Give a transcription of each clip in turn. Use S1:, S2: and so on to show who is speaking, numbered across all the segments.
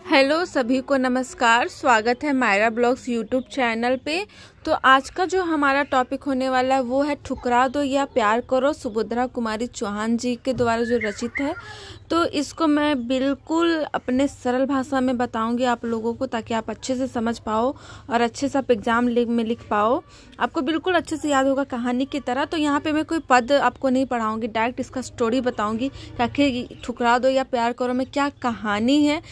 S1: Hello सभी को नमस्कार। स्वागत है मायरा ब्लॉग्स यूट्यूब चैनल पे। तो आज का जो हमारा टॉपिक होने वाला है वो है ठुकरा दो या प्यार करो, सुभद्रा कुमारी चौहान जी के द्वारा जो रचित है। तो इसको मैं बिल्कुल अपने सरल भाषा में बताऊंगी आप लोगों को, ताकि आप अच्छे से समझ पाओ और अच्छे से आप एग्जाम में लिख पाओ। आपको बिल्कुल अच्छे से याद होगा कहानी की तरह। तो यहाँ पे मैं कोई पद आपको नहीं पढ़ाऊंगी, डायरेक्ट इसका स्टोरी बताऊंगी कि आखिर ठुकरा दो या प्यार करो में क्या कहानी है,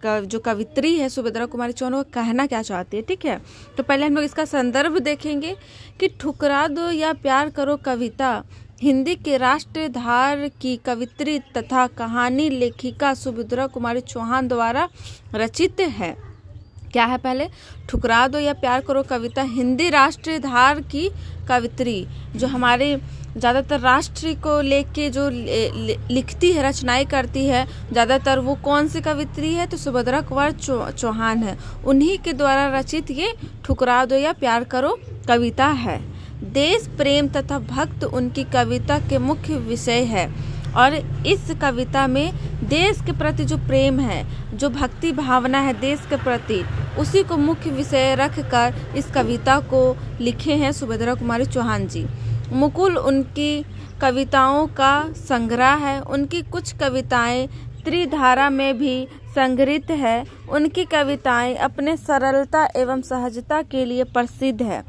S1: जो कवित्री है सुभद्रा कुमारी चौहान वो कहना क्या चाहती है। ठीक है, तो पहले हम लोग इसका संदर्भ देखेंगे कि ठुकरा दो या प्यार करो कविता हिंदी के राष्ट्रधार की कवित्री तथा कहानी लेखिका सुभद्रा कुमारी चौहान द्वारा रचित है। क्या है पहले, ठुकरा दो या प्यार करो कविता हिंदी राष्ट्रधार की कवित्री, जो हमारे ज़्यादातर राष्ट्र को लेके जो लिखती है, रचनाएं करती है, ज़्यादातर वो कौन सी कवित्री है, तो सुभद्रा कुमारी चौहान है। उन्हीं के द्वारा रचित ये ठुकरा दो या प्यार करो कविता है। देश प्रेम तथा भक्त उनकी कविता के मुख्य विषय है और इस कविता में देश के प्रति जो प्रेम है, जो भक्ति भावना है देश के प्रति, उसी को मुख्य विषय रखकर इस कविता को लिखे हैं सुभद्रा कुमारी चौहान जी। मुकुल उनकी कविताओं का संग्रह है। उनकी कुछ कविताएं त्रिधारा में भी संग्रहित है। उनकी कविताएं अपने सरलता एवं सहजता के लिए प्रसिद्ध है।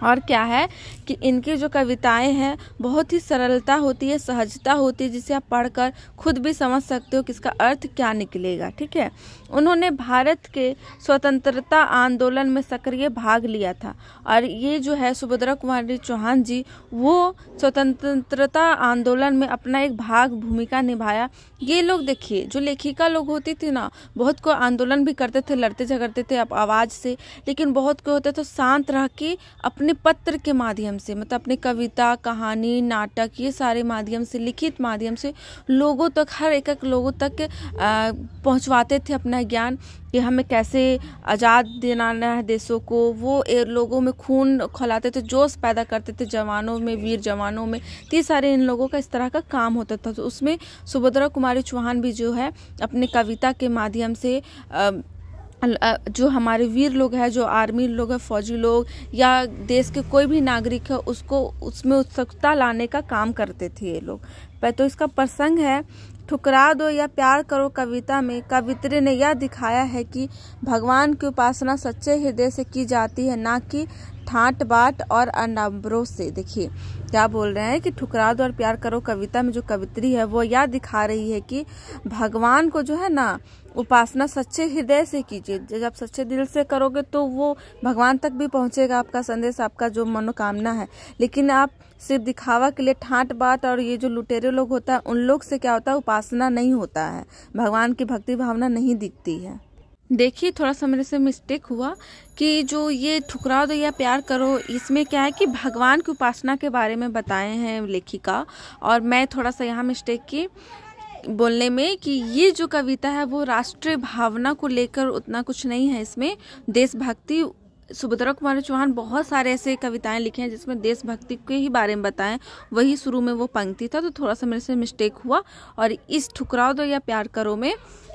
S1: और क्या है कि इनकी जो कविताएं हैं बहुत ही सरलता होती है, सहजता होती है, जिसे आप पढ़कर खुद भी समझ सकते हो कि इसका अर्थ क्या निकलेगा। ठीक है, उन्होंने भारत के स्वतंत्रता आंदोलन में सक्रिय भाग लिया था और ये जो है सुभद्रा कुमारी चौहान जी वो स्वतंत्रता आंदोलन में अपना एक भूमिका निभाया। ये लोग देखिए, जो लेखिका लोग होती थी ना, बहुत को आंदोलन भी करते थे, लड़ते झगड़ते थे आवाज़ से, लेकिन बहुत को होते तो शांत रह के अपने पत्र के माध्यम से, मतलब अपनी कविता, कहानी, नाटक, ये सारे माध्यम से, लिखित माध्यम से लोगों तक, हर एक लोगों तक पहुंचवाते थे अपना ज्ञान कि हमें कैसे आज़ाद दिलाना है देशों को। वो लोगों में खून खौलाते थे, जोश पैदा करते थे जवानों में, वीर जवानों में। तो ये सारे इन लोगों का इस तरह का काम होता था। तो उसमें सुभद्रा कुमारी चौहान भी जो है अपने कविता के माध्यम से जो हमारे वीर लोग हैं, जो आर्मी लोग हैं, फौजी लोग या देश के कोई भी नागरिक है, उसको उसमें उत्सुकता लाने का काम करते थे ये लोग। तो इसका प्रसंग है, ठुकरा दो या प्यार करो कविता में कवित्री ने यह दिखाया है कि भगवान की उपासना सच्चे हृदय से की जाती है, ना कि ठाट बाट और अनावरों से। देखिए क्या बोल रहे हैं कि ठुकरा दो और प्यार करो कविता में जो कवित्री है वो यह दिखा रही है कि भगवान को जो है ना उपासना सच्चे हृदय से कीजिए। जब आप सच्चे दिल से करोगे तो वो भगवान तक भी पहुंचेगा आपका संदेश, आपका जो मनोकामना है। लेकिन आप सिर्फ दिखावा के लिए ठाट बाट और ये जो लुटेरे लोग होता है उन लोग से क्या होता है, उपासना नहीं होता है, भगवान की भक्ति भावना नहीं दिखती है। देखिए थोड़ा सा मेरे से मिस्टेक हुआ कि जो ये ठुकरा दो या प्यार करो, इसमें क्या है कि भगवान की उपासना के बारे में बताए हैं लेखिका, और मैं थोड़ा सा यहाँ मिस्टेक की बोलने में कि ये जो कविता है वो राष्ट्रीय भावना को लेकर उतना कुछ नहीं है। इसमें देशभक्ति, सुभद्रा कुमारी चौहान बहुत सारे ऐसे कविताएं लिखे हैं जिसमें देशभक्ति के ही बारे में बताएं, वही शुरू में वो पंक्ति था। तो थोड़ा सा मेरे से मिस्टेक हुआ। और इस ठुकरा दो या प्यार करो में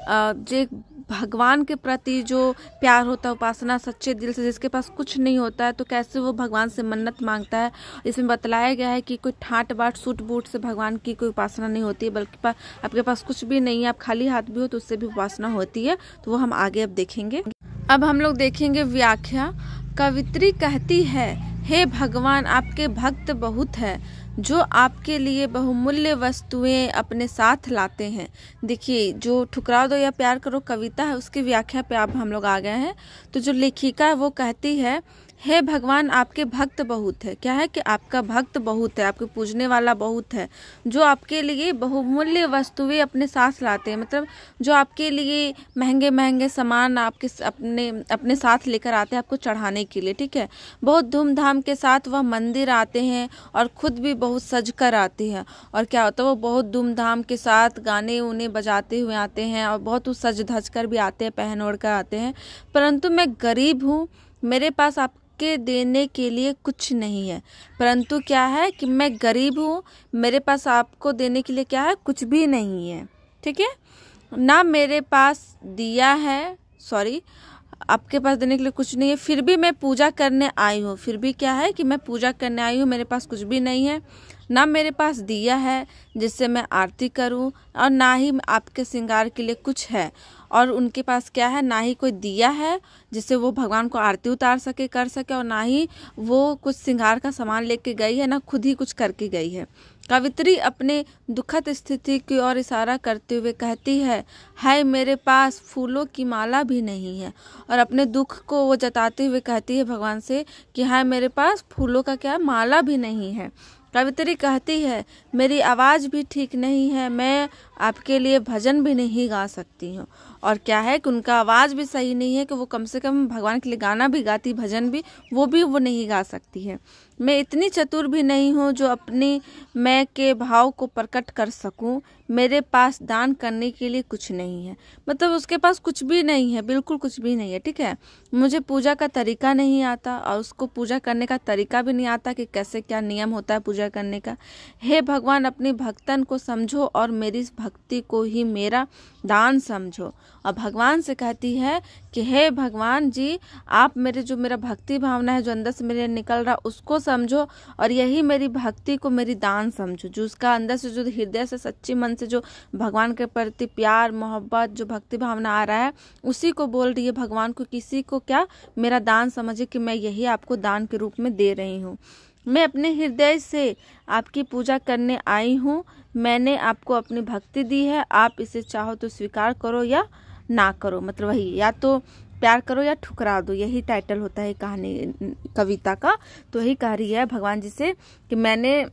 S1: जो भगवान के प्रति जो प्यार होता है, उपासना सच्चे दिल से, जिसके पास कुछ नहीं होता है तो कैसे वो भगवान से मन्नत मांगता है, इसमें बतलाया गया है कि कोई ठाट बाट सूट बूट से भगवान की कोई उपासना नहीं होती है, बल्कि आपके पास कुछ भी नहीं है, आप खाली हाथ भी हो तो उससे भी उपासना होती है। तो वो हम आगे अब देखेंगे। अब हम लोग देखेंगे व्याख्या। कवित्री कहती है, हे भगवान आपके भक्त बहुत है जो आपके लिए बहुमूल्य वस्तुएं अपने साथ लाते हैं। देखिए जो ठुकरा दो या प्यार करो कविता है उसकी व्याख्या पे अब हम लोग आ गए हैं। तो जो लेखिका है वो कहती है, हे भगवान आपके भक्त बहुत है। क्या है कि आपका भक्त बहुत है, आपके पूजने वाला बहुत है, जो आपके लिए बहुमूल्य वस्तुएं अपने साथ लाते हैं, मतलब जो आपके लिए महंगे महंगे सामान आपके अपने साथ लेकर आते हैं आपको चढ़ाने के लिए। ठीक है, बहुत धूमधाम के साथ वह मंदिर आते हैं और खुद भी बहुत सज कर आते हैं। और क्या होता है, वो बहुत धूमधाम के साथ गाने उन्हें बजाते हुए आते हैं और बहुत सज धज कर भी आते हैं, पहन ओढ़ कर आते हैं। परंतु मैं गरीब हूँ, मेरे पास के देने के लिए कुछ नहीं है। परंतु क्या है कि मैं गरीब हूँ, मेरे पास आपको देने के लिए क्या है, कुछ भी नहीं है। ठीक है, ना मेरे पास दिया है, सॉरी, आपके पास देने के लिए कुछ नहीं है, फिर भी मैं पूजा करने आई हूँ। फिर भी क्या है कि मैं पूजा करने आई हूँ, मेरे पास कुछ भी नहीं है। ना मेरे पास दिया है जिससे मैं आरती करूं, और ना ही आपके श्रृंगार के लिए कुछ है। और उनके पास क्या है, ना ही कोई दिया है जिससे वो भगवान को आरती उतार सके, कर सके, और ना ही वो कुछ श्रृंगार का सामान लेके गई है, ना खुद ही कुछ करके गई है। कवित्री अपने दुखद स्थिति की ओर इशारा करते हुए कहती है, हाय मेरे पास फूलों की माला भी नहीं है। और अपने दुख को वो जताते हुए कहती है भगवान से कि हाय मेरे पास फूलों का क्या माला भी नहीं है। कवित्री कहती है, मेरी आवाज़ भी ठीक नहीं है, मैं आपके लिए भजन भी नहीं गा सकती हूँ। और क्या है कि उनका आवाज़ भी सही नहीं है कि वो कम से कम भगवान के लिए गाना भी गाती, भजन भी वो नहीं गा सकती है। मैं इतनी चतुर भी नहीं हूँ जो अपनी मैं के भाव को प्रकट कर सकूँ। मेरे पास दान करने के लिए कुछ नहीं है। मतलब उसके पास कुछ भी नहीं है, बिल्कुल कुछ भी नहीं है, ठीक है। मुझे पूजा का तरीका नहीं आता, और उसको पूजा करने का तरीका भी नहीं आता कि कैसे क्या नियम होता है पूजा करने का। हे भगवान, अपनी भक्तन को समझो और मेरी भक्ति को ही मेरा दान समझो। और भगवान से कहती है कि हे भगवान जी, आप मेरा भक्ति भावना है जो अंदर से मेरे निकल रहा, उसको समझो, और यही मेरी भक्ति को मेरी दान समझो। जो उसका अंदर से, जो हृदय से, सच्चे मन से जो भगवान के प्रति प्यार, मोहब्बत, जो भक्ति भावना आ रहा है, उसी को बोल रही है भगवान को, किसी को क्या मेरा दान समझे कि मैं यही आपको दान के रूप में दे रही हूँ। मैं अपने हृदय से आपकी पूजा करने आई हूँ। मैंने आपको अपनी भक्ति दी है, आप इसे चाहो तो स्वीकार करो या ना करो। मतलब वही, या तो प्यार करो या ठुकरा दो, यही टाइटल होता है कहानी, कविता का। तो यही कह रही है भगवान जी से कि मैंने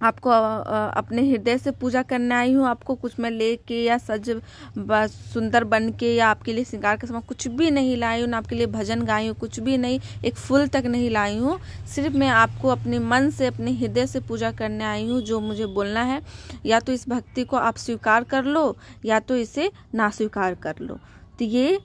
S1: आपको अपने हृदय से पूजा करने आई हूँ। आपको कुछ मैं लेके या सज बस सुंदर बन के या आपके लिए श्रृंगार का सामान कुछ भी नहीं लाई हूँ, ना आपके लिए भजन गाई हूँ, कुछ भी नहीं, एक फूल तक नहीं लाई हूँ। सिर्फ मैं आपको अपने मन से, अपने हृदय से पूजा करने आई हूँ। जो मुझे बोलना है, या तो इस भक्ति को आप स्वीकार कर लो या तो इसे ना स्वीकार कर लो। तो ये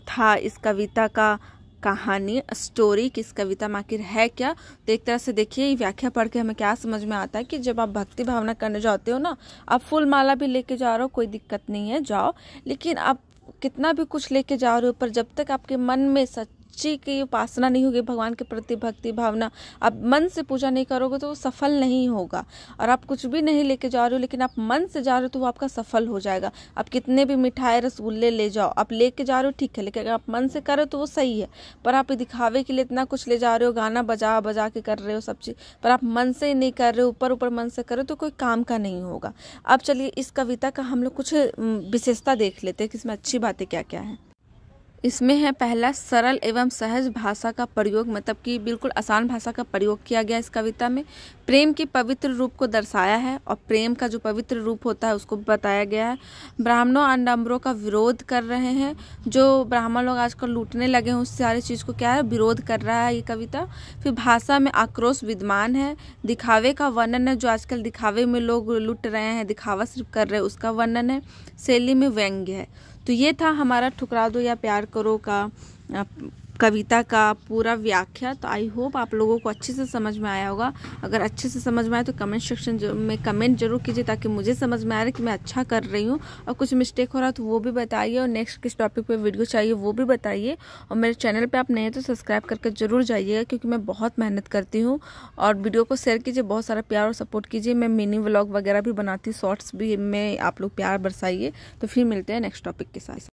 S1: था इस कविता का कहानी, स्टोरी कि इस कविता में आखिर है क्या। तो एक तरह से देखिए, व्याख्या पढ़ के हमें क्या समझ में आता है कि जब आप भक्ति भावना करने जाते हो ना, आप फूल माला भी लेके जा रहे हो, कोई दिक्कत नहीं है, जाओ। लेकिन आप कितना भी कुछ लेके जा रहे हो, पर जब तक आपके मन में सच्ची की उपासना नहीं होगी, भगवान के प्रति भक्ति भावना, आप मन से पूजा नहीं करोगे तो वो सफल नहीं होगा। और आप कुछ भी नहीं लेके जा रहे हो, लेकिन आप मन से जा रहे हो तो वो आपका सफल हो जाएगा। आप कितने भी मिठाई रसगुल्ले ले जाओ, आप लेके जा रहे हो ठीक है, लेकिन अगर आप मन से कर रहे हो तो वो सही है। पर आप दिखावे के लिए इतना कुछ ले जा रहे हो, गाना बजा बजा के कर रहे हो सब चीज़, पर आप मन से ही नहीं कर रहे हो, ऊपर ऊपर मन से कर रहे हो, तो कोई काम का नहीं होगा। अब चलिए इस कविता का हम लोग कुछ विशेषता देख लेते हैं कि इसमें अच्छी बातें क्या क्या है। इसमें है पहला, सरल एवं सहज भाषा का प्रयोग, मतलब कि बिल्कुल आसान भाषा का प्रयोग किया गया इस कविता में। प्रेम के पवित्र रूप को दर्शाया है, और प्रेम का जो पवित्र रूप होता है उसको बताया गया है। ब्राह्मणों आडम्बरों का विरोध कर रहे हैं, जो ब्राह्मण लोग आजकल लूटने लगे हैं, उस सारी चीज़ को क्या है, विरोध कर रहा है ये कविता। फिर भाषा में आक्रोश विद्यमान है, दिखावे का वर्णन है, जो आजकल दिखावे में लोग लूट रहे हैं, दिखावा सिर्फ कर रहे हैं, उसका वर्णन है। शैली में व्यंग्य है। तो ये था हमारा ठुकरा दो या प्यार करो का कविता का पूरा व्याख्या। तो आई होप आप लोगों को अच्छे से समझ में आया होगा। अगर अच्छे से समझ में आए तो कमेंट सेक्शन में कमेंट जरूर कीजिए, ताकि मुझे समझ में आ रहा है कि मैं अच्छा कर रही हूँ। और कुछ मिस्टेक हो रहा है तो वो भी बताइए, और नेक्स्ट किस टॉपिक पे वीडियो चाहिए वो भी बताइए। और मेरे चैनल पे आप नए हैं तो सब्सक्राइब करके जरूर जाइएगा, क्योंकि मैं बहुत मेहनत करती हूँ। और वीडियो को शेयर कीजिए, बहुत सारा प्यार और सपोर्ट कीजिए। मैं मिनी व्लॉग वगैरह भी बनाती हूँ, शॉर्ट्स भी में आप लोग प्यार बरसाइए। तो फिर मिलते हैं नेक्स्ट टॉपिक के साथ।